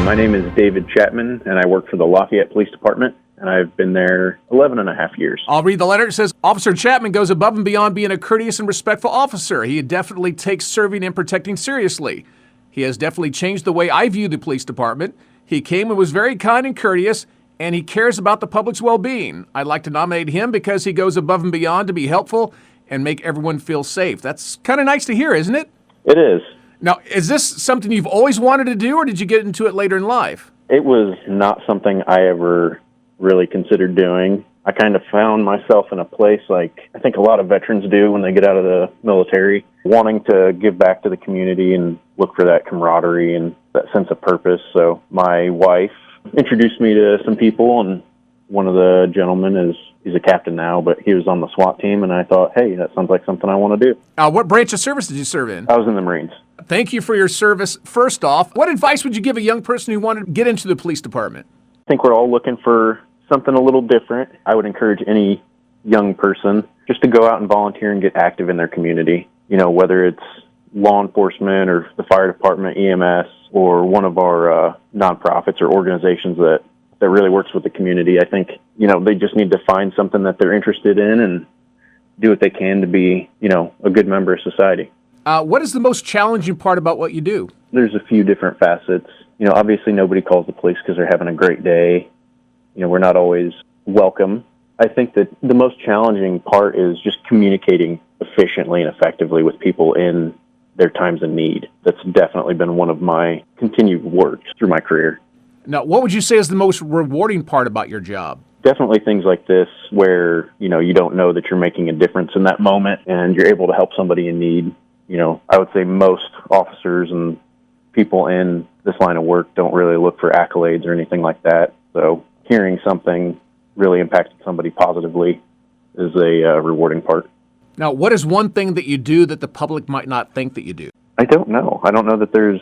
My name is David Chapman, and I work for the Lafayette Police Department, and I've been there 11 and a half years. I'll read the letter. It says, Officer Chapman goes above and beyond being a courteous and respectful officer. He definitely takes serving and protecting seriously. He has definitely changed the way I view the police department. He came and was very kind and courteous, and he cares about the public's well-being. I'd like to nominate him because he goes above and beyond to be helpful and make everyone feel safe. That's kind of nice to hear, isn't it? It is. Now, is this something you've always wanted to do, or did you get into it later in life? It was not something I ever really considered doing. I kind of found myself in a place like I think a lot of veterans do when they get out of the military, wanting to give back to the community and look for that camaraderie and that sense of purpose. So my wife introduced me to some people, and one of the gentlemen he's a captain now, but he was on the SWAT team, and I thought, hey, that sounds like something I want to do. What branch of service did you serve in? I was in the Marines. Thank you for your service. First off, what advice would you give a young person who wanted to get into the police department? I think we're all looking for something a little different. I would encourage any young person just to go out and volunteer and get active in their community. You know, whether it's law enforcement or the fire department, EMS, or one of our nonprofits or organizations that really works with the community. I think, you know, they just need to find something that they're interested in and do what they can to be, you know, a good member of society. What is the most challenging part about what you do? There's a few different facets. You know, obviously nobody calls the police because they're having a great day. You know, we're not always welcome. I think that the most challenging part is just communicating efficiently and effectively with people in their times of need. That's definitely been one of my continued works through my career. Now, what would you say is the most rewarding part about your job? Definitely things like this where, you know, you don't know that you're making a difference in that moment and you're able to help somebody in need. You know, I would say most officers and people in this line of work don't really look for accolades or anything like that. So hearing something really impacted somebody positively is a rewarding part. Now, what is one thing that you do that the public might not think that you do? I don't know. I don't know that there's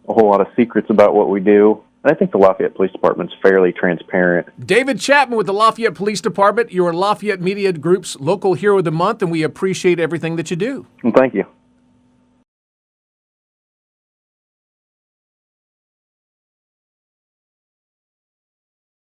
a whole lot of secrets about what we do. And I think the Lafayette Police Department's fairly transparent. David Chapman with the Lafayette Police Department, your Lafayette Media Group's Local Hero of the Month, and we appreciate everything that you do. Well, thank you.